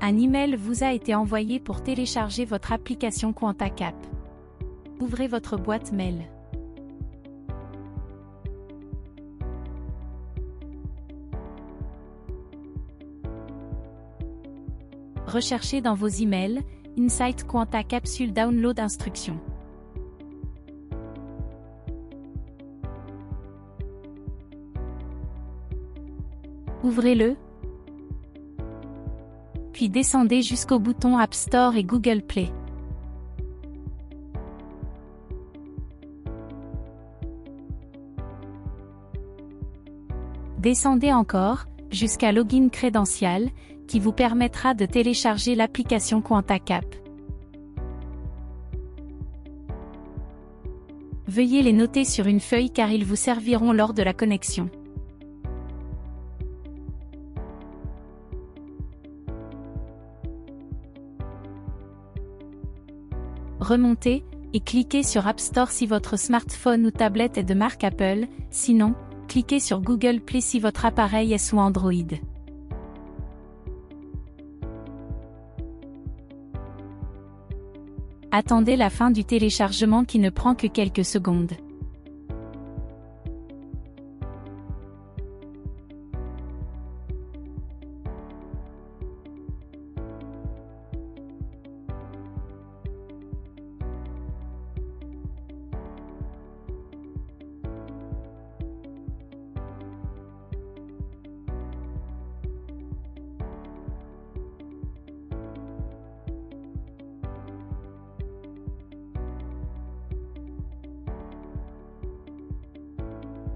Un email vous a été envoyé pour télécharger votre application QuantaCap. Ouvrez votre boîte mail. Recherchez dans vos emails Insight Quanta Capsule Download Instructions. Ouvrez-le, puis descendez jusqu'au bouton App Store et Google Play. Descendez encore, jusqu'à Login Crédential, qui vous permettra de télécharger l'application QuantaCap. Veuillez les noter sur une feuille car ils vous serviront lors de la connexion. Remontez, et cliquez sur App Store si votre smartphone ou tablette est de marque Apple, sinon, cliquez sur Google Play si votre appareil est sous Android. Attendez la fin du téléchargement qui ne prend que quelques secondes.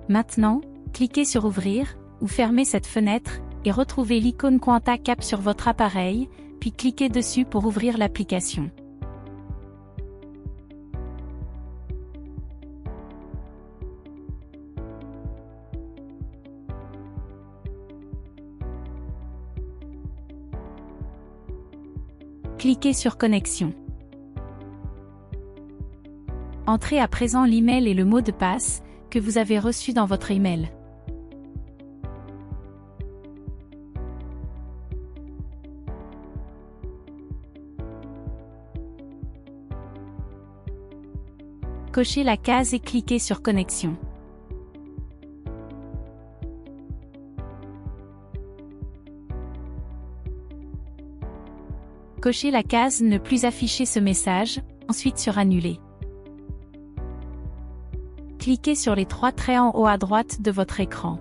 Maintenant, cliquez sur Ouvrir, ou fermez cette fenêtre, et retrouvez l'icône QuantaCap sur votre appareil, puis cliquez dessus pour ouvrir l'application. Cliquez sur Connexion. Entrez à présent l'email et le mot de passe que vous avez reçu dans votre email. Cochez la case et cliquez sur Connexion. Cochez la case Ne plus afficher ce message, ensuite sur Annuler. Cliquez sur les 3 traits en haut à droite de votre écran.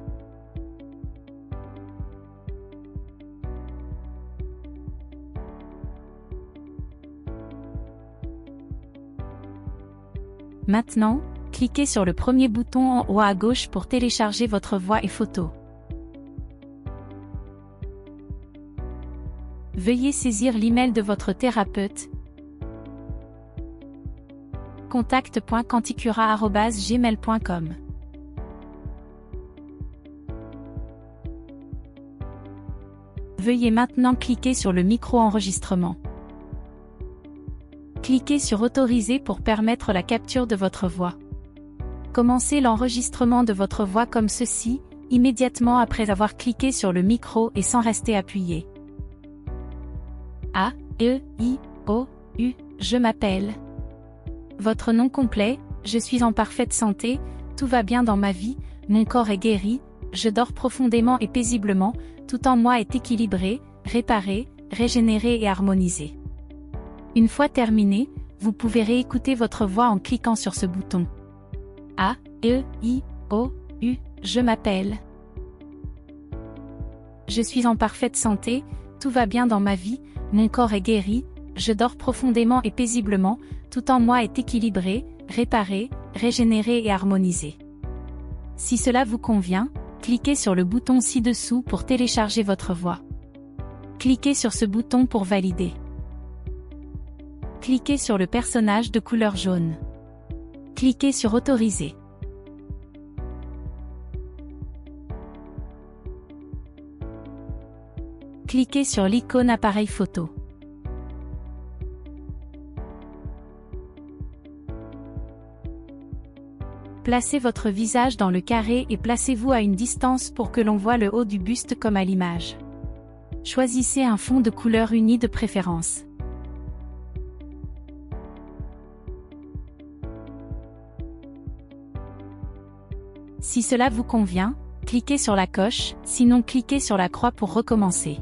Maintenant, cliquez sur le premier bouton en haut à gauche pour télécharger votre voix et photo. Veuillez saisir l'email de votre thérapeute contact.quanticura@gmail.com. Veuillez maintenant cliquer sur le micro-enregistrement. Cliquez sur Autoriser pour permettre la capture de votre voix. Commencez l'enregistrement de votre voix comme ceci, immédiatement après avoir cliqué sur le micro et sans rester appuyé. A, E, I, O, U, je m'appelle. Votre nom complet, je suis en parfaite santé, tout va bien dans ma vie, mon corps est guéri, je dors profondément et paisiblement, tout en moi est équilibré, réparé, régénéré et harmonisé. Une fois terminé, vous pouvez réécouter votre voix en cliquant sur ce bouton. A, E, I, O, U, je m'appelle. Je suis en parfaite santé, tout va bien dans ma vie, mon corps est guéri, je dors profondément et paisiblement, tout en moi est équilibré, réparé, régénéré et harmonisé. Si cela vous convient, cliquez sur le bouton ci-dessous pour télécharger votre voix. Cliquez sur ce bouton pour valider. Cliquez sur le personnage de couleur jaune. Cliquez sur Autoriser. Cliquez sur l'icône appareil photo. Placez votre visage dans le carré et placez-vous à une distance pour que l'on voit le haut du buste comme à l'image. Choisissez un fond de couleur uni de préférence. Si cela vous convient, cliquez sur la coche, sinon cliquez sur la croix pour recommencer.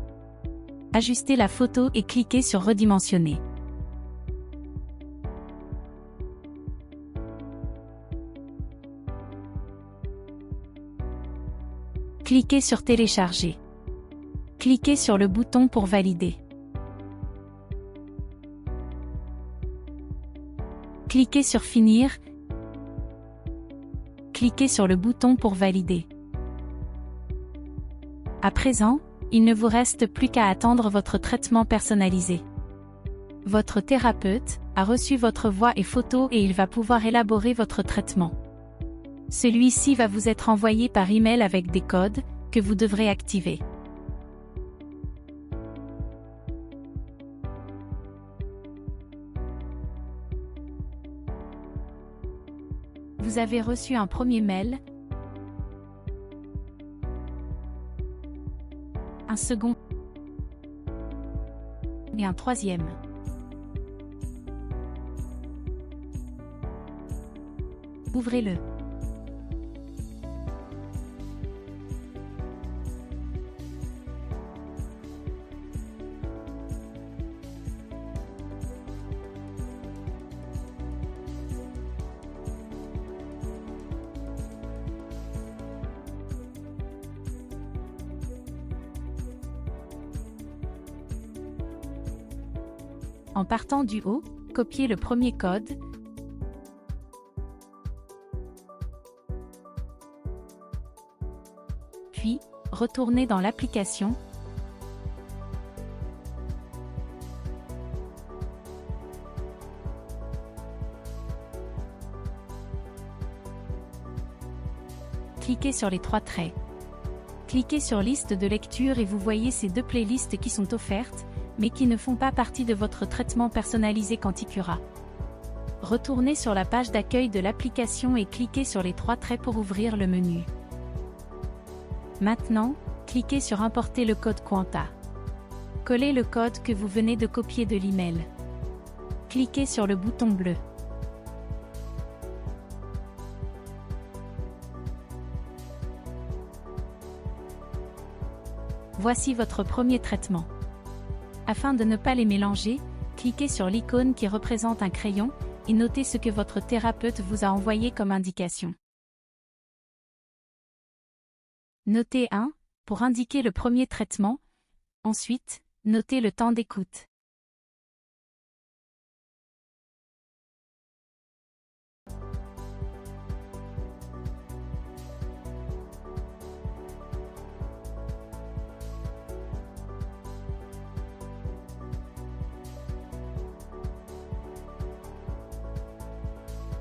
Ajustez la photo et cliquez sur Redimensionner. Cliquez sur Télécharger. Cliquez sur le bouton pour valider. Cliquez sur Finir. Cliquez sur le bouton pour valider. À présent, il ne vous reste plus qu'à attendre votre traitement personnalisé. Votre thérapeute a reçu votre voix et photo et il va pouvoir élaborer votre traitement. Celui-ci va vous être envoyé par email avec des codes que vous devrez activer. Vous avez reçu un premier mail, un second et un troisième. Ouvrez-le. En partant du haut, copiez le premier code. Puis, retournez dans l'application. Cliquez sur les trois traits. Cliquez sur Liste de lecture et vous voyez ces deux playlists qui sont offertes, mais qui ne font pas partie de votre traitement personnalisé Quanticura. Retournez sur la page d'accueil de l'application et cliquez sur les trois traits pour ouvrir le menu. Maintenant, cliquez sur Importer le code Quanta. Collez le code que vous venez de copier de l'email. Cliquez sur le bouton bleu. Voici votre premier traitement. Afin de ne pas les mélanger, cliquez sur l'icône qui représente un crayon et notez ce que votre thérapeute vous a envoyé comme indication. Notez 1 pour indiquer le premier traitement. Ensuite, notez le temps d'écoute.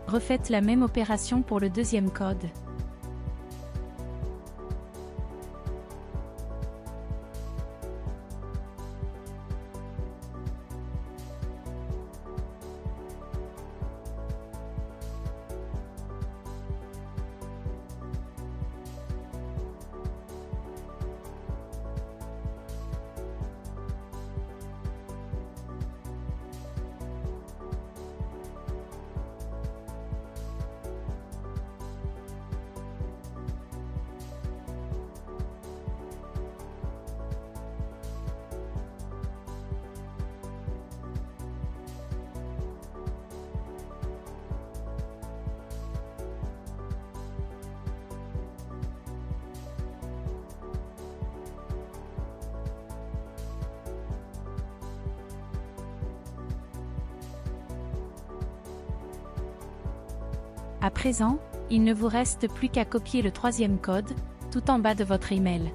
Refaites la même opération pour le deuxième code. À présent, il ne vous reste plus qu'à copier le troisième code, tout en bas de votre email.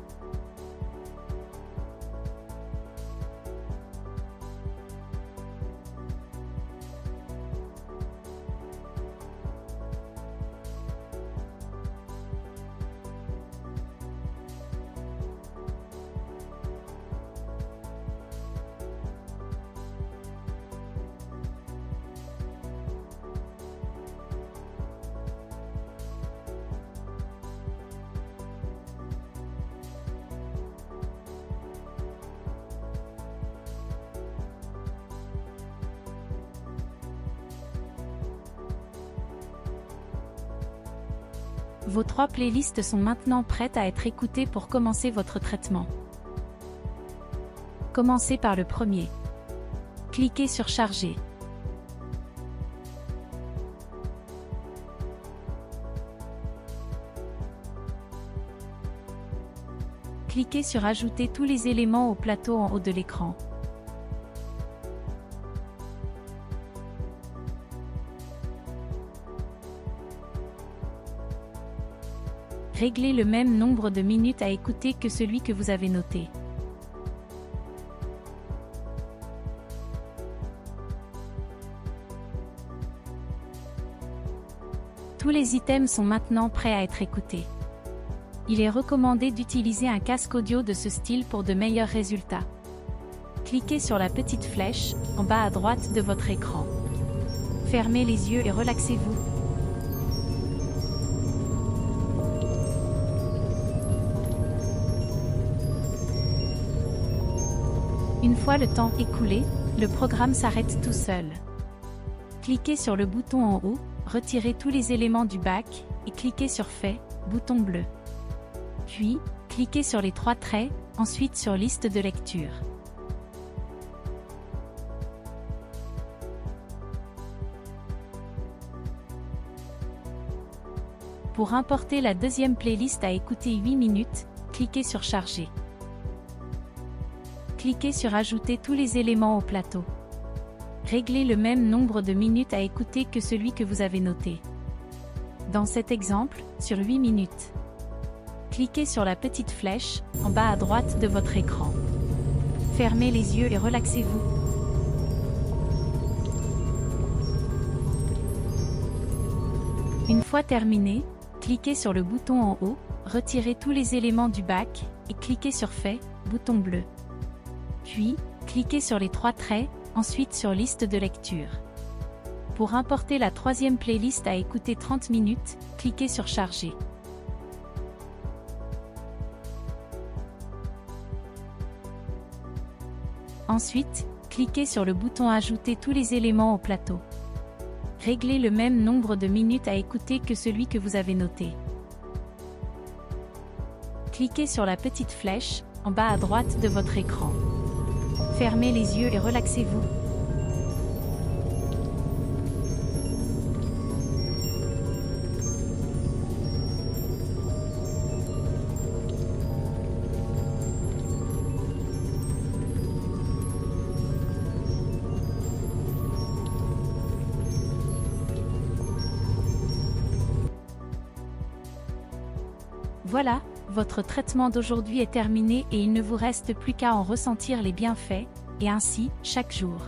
Vos 3 playlists sont maintenant prêtes à être écoutées pour commencer votre traitement. Commencez par le premier. Cliquez sur Charger. Cliquez sur Ajouter tous les éléments au plateau en haut de l'écran. Réglez le même nombre de minutes à écouter que celui que vous avez noté. Tous les items sont maintenant prêts à être écoutés. Il est recommandé d'utiliser un casque audio de ce style pour de meilleurs résultats. Cliquez sur la petite flèche, en bas à droite de votre écran. Fermez les yeux et relaxez-vous. Une fois le temps écoulé, le programme s'arrête tout seul. Cliquez sur le bouton en haut, retirez tous les éléments du bac, et cliquez sur Fait, bouton bleu. Puis, cliquez sur les 3 traits, ensuite sur Liste de lecture. Pour importer la deuxième playlist à écouter 8 minutes, cliquez sur Charger. Cliquez sur Ajouter tous les éléments au plateau. Réglez le même nombre de minutes à écouter que celui que vous avez noté. Dans cet exemple, sur 8 minutes. Cliquez sur la petite flèche, en bas à droite de votre écran. Fermez les yeux et relaxez-vous. Une fois terminé, cliquez sur le bouton en haut, retirez tous les éléments du bac, et cliquez sur Fait, bouton bleu. Puis, cliquez sur les 3 traits, ensuite sur Liste de lecture. Pour importer la troisième playlist à écouter 30 minutes, cliquez sur Charger. Ensuite, cliquez sur le bouton Ajouter tous les éléments au plateau. Réglez le même nombre de minutes à écouter que celui que vous avez noté. Cliquez sur la petite flèche, en bas à droite de votre écran. Fermez les yeux et relaxez-vous. Voilà, votre traitement d'aujourd'hui est terminé et il ne vous reste plus qu'à en ressentir les bienfaits, et ainsi, chaque jour.